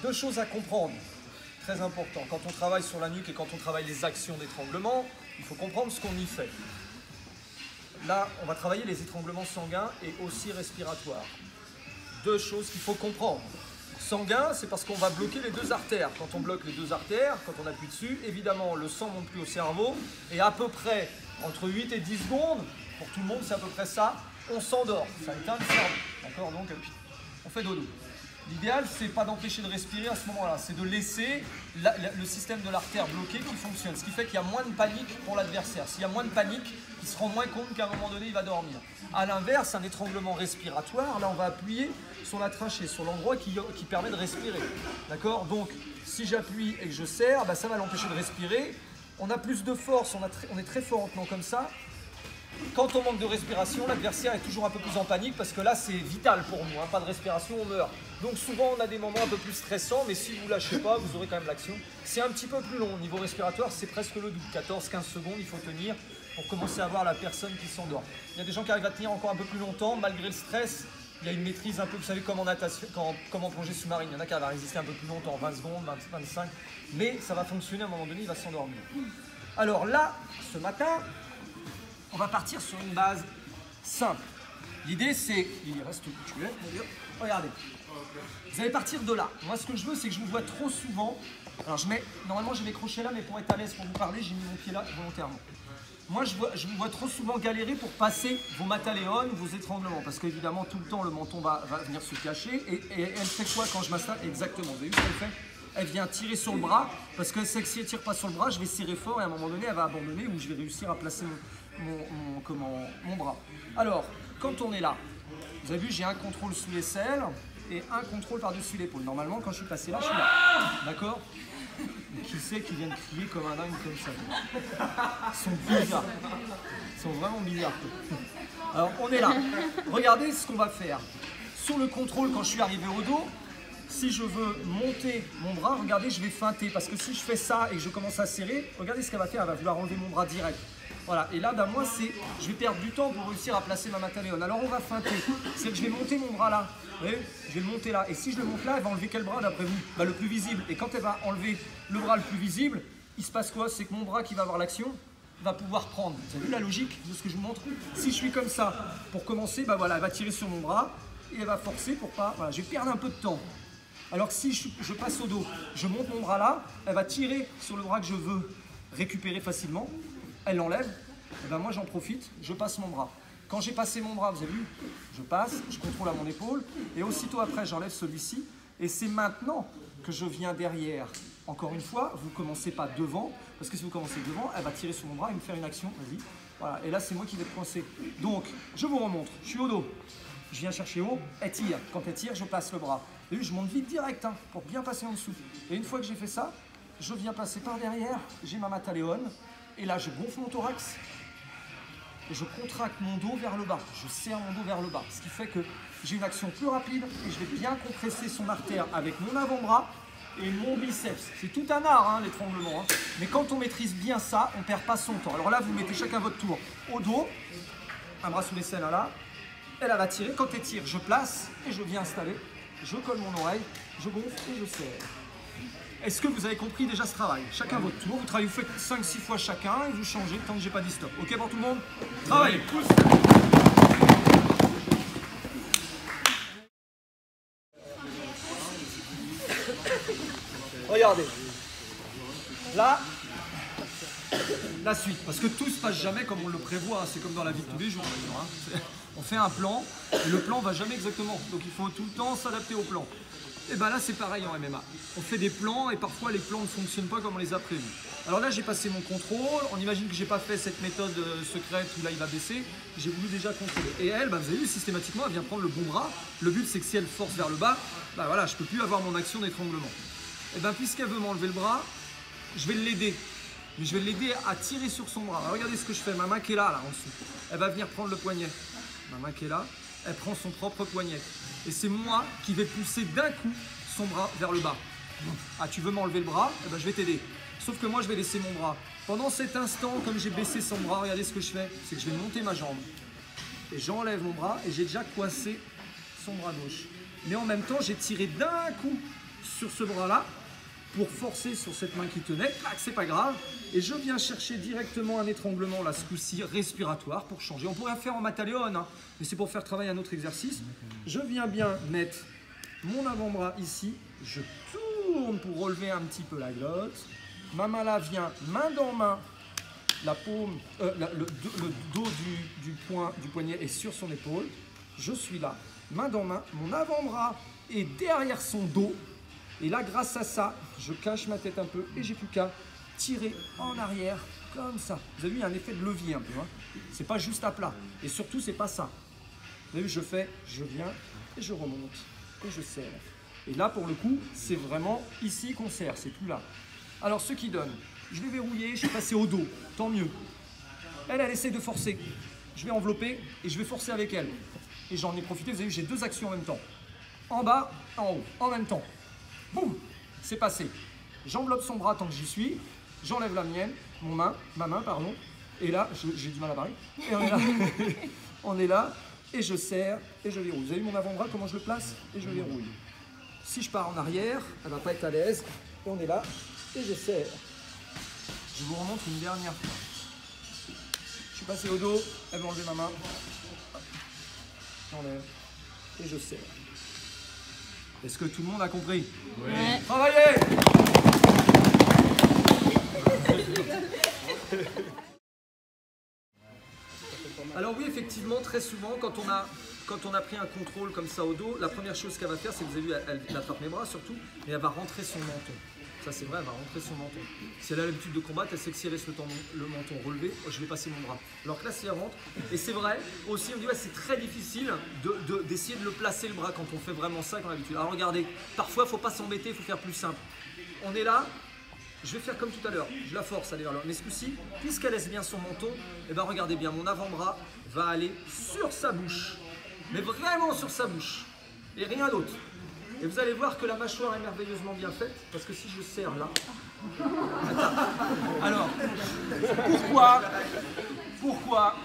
deux choses à comprendre, très important. Quand on travaille sur la nuque et quand on travaille les actions d'étranglement, il faut comprendre ce qu'on y fait. Là, on va travailler les étranglements sanguins et aussi respiratoires. Deux choses qu'il faut comprendre. Sanguin, c'est parce qu'on va bloquer les deux artères. Quand on bloque les deux artères, quand on appuie dessus, évidemment, le sang ne monte plus au cerveau. Et à peu près, entre 8 et 10 secondes, pour tout le monde, c'est à peu près ça, on s'endort. Ça éteint le cerveau. D'accord? Donc, on fait dodo. L'idéal, c'est pas d'empêcher de respirer à ce moment-là, c'est de laisser le système de l'artère bloqué qui fonctionne. Ce qui fait qu'il y a moins de panique pour l'adversaire. S'il y a moins de panique, il se rend moins compte qu'à un moment donné, il va dormir. A l'inverse, un étranglement respiratoire, là, on va appuyer sur la trachée, sur l'endroit qui permet de respirer. D'accord? Donc, si j'appuie et que je serre, bah, ça va l'empêcher de respirer. On a plus de force, on est très fort en tenant comme ça. Quand on manque de respiration, l'adversaire est toujours un peu plus en panique parce que là, c'est vital pour nous. Hein. Pas de respiration, on meurt. Donc souvent, on a des moments un peu plus stressants, mais si vous ne lâchez pas, vous aurez quand même l'action. C'est un petit peu plus long. Au niveau respiratoire, c'est presque le double. 14-15 secondes, il faut tenir pour commencer à voir la personne qui s'endort. Il y a des gens qui arrivent à tenir encore un peu plus longtemps, malgré le stress. Il y a une maîtrise un peu, vous savez, comme en natation, comme en plongée sous-marine. Il y en a qui arrivent à résister un peu plus longtemps, 20 secondes, 25. Mais ça va fonctionner à un moment donné, il va s'endormir. Alors là, ce matin, on va partir sur une base simple. L'idée c'est, il reste où tu es, regardez. Vous allez partir de là. Moi ce que je veux c'est que je vous vois trop souvent. Alors normalement j'ai mes crochets là, mais pour être à l'aise pour vous parler, j'ai mis mon pied là volontairement. Moi je vous vois trop souvent galérer pour passer vos mataléones, vos étranglements. Parce qu'évidemment tout le temps le menton va venir se cacher. Et elle fait quoi quand je m'installe? Exactement, vous avez vu ce qu'elle fait? Elle vient tirer sur le bras, parce que si elle ne tire pas sur le bras, je vais serrer fort et à un moment donné elle va abandonner ou je vais réussir à placer mon bras. Alors, quand on est là, vous avez vu, j'ai un contrôle sous l'aisselle et un contrôle par-dessus l'épaule. Normalement, quand je suis passé là, je suis là. D'accord? Qui c'est qui vient de crier comme un dingue comme ça? Ils sont bizarres. Ils sont vraiment bizarres. Alors, on est là. Regardez ce qu'on va faire. Sur le contrôle, quand je suis arrivé au dos, si je veux monter mon bras, regardez, je vais feinter. Parce que si je fais ça et que je commence à serrer, regardez ce qu'elle va faire. Elle va vouloir enlever mon bras direct. Voilà, et là, moi, je vais perdre du temps pour réussir à placer ma mataléone. Alors, on va feinter. C'est que je vais monter mon bras là. Vous voyez, je vais le monter là. Et si je le monte là, elle va enlever quel bras d'après vous? Bah, le plus visible. Et quand elle va enlever le bras le plus visible, il se passe quoi? C'est que mon bras qui va avoir l'action va pouvoir prendre. Vous avez vu la logique de ce que je vous montre? Si je suis comme ça, pour commencer, bah voilà, elle va tirer sur mon bras et elle va forcer pour pas. Voilà, je vais perdre un peu de temps. Alors que si je passe au dos, je monte mon bras là, elle va tirer sur le bras que je veux récupérer facilement. Elle l'enlève, et ben moi j'en profite, je passe mon bras. Quand j'ai passé mon bras, vous avez vu, je passe, je contrôle à mon épaule, et aussitôt après j'enlève celui-ci, et c'est maintenant que je viens derrière. Encore une fois, vous ne commencez pas devant, parce que si vous commencez devant, elle va tirer sur mon bras et me faire une action, vas-y. Voilà, et là c'est moi qui vais être coincé. Donc, je vous remontre, je suis au dos, je viens chercher haut, elle tire. Quand elle tire, je passe le bras. Vous avez vu, je monte vite direct, hein, pour bien passer en dessous. Et une fois que j'ai fait ça, je viens passer par derrière, j'ai ma mataléone, et là, je gonfle mon thorax et je contracte mon dos vers le bas. Je serre mon dos vers le bas, ce qui fait que j'ai une action plus rapide et je vais bien compresser son artère avec mon avant-bras et mon biceps. C'est tout un art, hein, l'étranglement. Hein. Mais quand on maîtrise bien ça, on ne perd pas son temps. Alors là, vous mettez chacun votre tour au dos, un bras sous l'aisselle là. Elle va tirer. Quand elle tire, je place et je viens installer. Je colle mon oreille, je gonfle et je serre. Est-ce que vous avez compris déjà ce travail? Chacun votre tour, vous travaillez, vous faites 5-6 fois chacun et vous changez tant que j'ai pas dit stop. Ok pour tout le monde? Travaillez, pousse. Regardez. Là, la suite. Parce que tout se passe jamais comme on le prévoit. Hein. C'est comme dans la vie de tous les jours. Hein. On fait un plan et le plan va jamais exactement. Donc il faut tout le temps s'adapter au plan. Et bien là c'est pareil en MMA. On fait des plans et parfois les plans ne fonctionnent pas comme on les a prévus. Alors là j'ai passé mon contrôle, on imagine que j'ai pas fait cette méthode secrète où là il va baisser, j'ai voulu déjà contrôler. Et elle, bah, vous avez vu systématiquement, elle vient prendre le bon bras. Le but c'est que si elle force vers le bas, bah voilà, je peux plus avoir mon action d'étranglement. Et bien puisqu'elle veut m'enlever le bras, je vais l'aider. Mais je vais l'aider à tirer sur son bras. Alors, regardez ce que je fais, ma main qui est là en dessous. Elle va venir prendre le poignet. Ma main qui est là, elle prend son propre poignet. Et c'est moi qui vais pousser d'un coup son bras vers le bas. Ah, tu veux m'enlever le bras? Eh ben, je vais t'aider. Sauf que moi, je vais laisser mon bras. Pendant cet instant, comme j'ai baissé son bras, regardez ce que je fais. C'est que je vais monter ma jambe. Et j'enlève mon bras et j'ai déjà coincé son bras gauche. Mais en même temps, j'ai tiré d'un coup sur ce bras-là pour forcer sur cette main qui tenait. C'est pas grave. Et je viens chercher directement un étranglement, là, ce coup-ci, respiratoire pour changer. On pourrait faire en Mataleon, hein, mais c'est pour faire travailler un autre exercice. Je viens bien mettre mon avant-bras ici. Je tourne pour relever un petit peu la glotte. Ma main là vient main dans main. La paume, le dos du poignet est sur son épaule. Je suis là, main dans main. Mon avant-bras est derrière son dos. Et là, grâce à ça, je cache ma tête un peu et j'ai plus qu'à tirer en arrière comme ça. Vous avez vu, il y a un effet de levier un peu. Hein. C'est pas juste à plat. Et surtout, c'est pas ça. Vous avez vu, je viens et je remonte et je serre. Et là, pour le coup, c'est vraiment ici qu'on serre, c'est plus là. Alors, ce qui donne, je vais verrouiller, je suis passé au dos, tant mieux. Elle essaie de forcer. Je vais envelopper et je vais forcer avec elle. Et j'en ai profité, vous avez vu, j'ai deux actions en même temps. En bas, en haut, en même temps. Boum, c'est passé. J'enveloppe son bras tant que j'y suis. J'enlève la mienne, ma main, pardon. Et là, j'ai du mal à parler. Et on est là. On est là. Et je serre et je verrouille. Vous avez vu mon avant-bras, comment je le place? Et je verrouille. Si je pars en arrière, elle ne va pas être à l'aise. Et on est là. Et je serre. Je vous remontre une dernière fois. Je suis passé au dos. Elle va enlever ma main. J'enlève. Et je serre. Est-ce que tout le monde a compris? Oui. Travaillez! Alors oui, effectivement, très souvent, quand on a pris un contrôle comme ça au dos, la première chose qu'elle va faire, c'est que vous avez vu, elle attrape mes bras surtout, et elle va rentrer son menton. Ça c'est vrai, elle va rentrer son menton. Si elle a l'habitude de combattre, elle sait que si elle laisse le menton relevé, je vais passer mon bras. Alors que là, si elle rentre, et c'est vrai, aussi on dit ouais, c'est très difficile d'essayer de le placer le bras quand on fait vraiment ça comme d'habitude. Alors regardez, parfois il ne faut pas s'embêter, il faut faire plus simple. On est là, je vais faire comme tout à l'heure, je la force à aller vers là. Mais ce coup-ci, puisqu'elle laisse bien son menton, et ben regardez bien, mon avant-bras va aller sur sa bouche. Mais vraiment sur sa bouche. Et rien d'autre. Et vous allez voir que la mâchoire est merveilleusement bien faite, parce que si je serre là... Alors, pourquoi?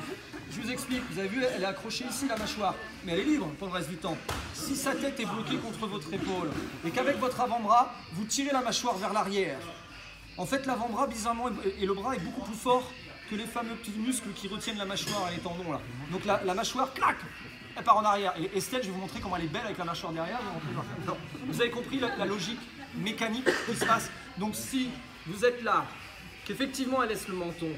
Je vous explique, vous avez vu, elle est accrochée ici la mâchoire, mais elle est libre pour le reste du temps. Si sa tête est bloquée contre votre épaule, et qu'avec votre avant-bras, vous tirez la mâchoire vers l'arrière, en fait l'avant-bras, bizarrement, et le bras est beaucoup plus fort que les fameux petits muscles qui retiennent la mâchoire et les tendons là. Donc la mâchoire, clac, elle part en arrière. Et Estelle, je vais vous montrer comment elle est belle avec la mâchoire derrière. Non. Vous avez compris la logique mécanique qui se passe. Donc si vous êtes là, qu'effectivement elle laisse le menton,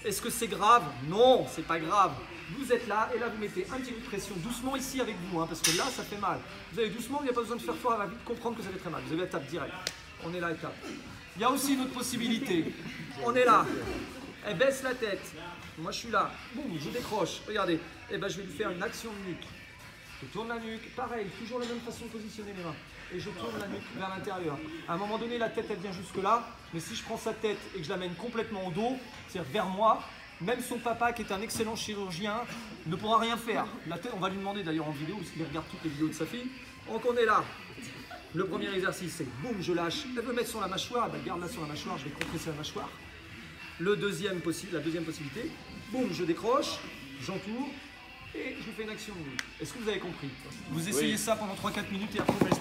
est-ce que c'est grave? Non, c'est pas grave. Vous êtes là et là vous mettez un petit peu de pression, doucement ici avec vous, hein, parce que là ça fait mal. Vous allez doucement, il n'y a pas besoin de faire fort, elle va vite comprendre que ça fait très mal. Vous avez la tape direct. On est là et tape. Il y a aussi une autre possibilité. On est là. Elle baisse la tête. Moi je suis là. Boum, je décroche. Regardez. Et ben je vais lui faire une action de nuque. Je tourne la nuque. Pareil, toujours la même façon de positionner les mains. Et je tourne la nuque vers l'intérieur. À un moment donné, la tête elle vient jusque là. Mais si je prends sa tête et que je l'amène complètement au dos, c'est-à-dire vers moi, même son papa qui est un excellent chirurgien ne pourra rien faire. La tête, on va lui demander d'ailleurs en vidéo, parce qu'il regarde toutes les vidéos de sa fille. Donc on est là. Le premier exercice, c'est boum, je lâche. Elle veut mettre sur la mâchoire, ben garde-la sur la mâchoire, je vais compresser la mâchoire. La deuxième possibilité, boum, je décroche, j'entoure et je fais une action de nuque. Est-ce que vous avez compris? Vous essayez ça pendant 3-4 minutes et après vous allez se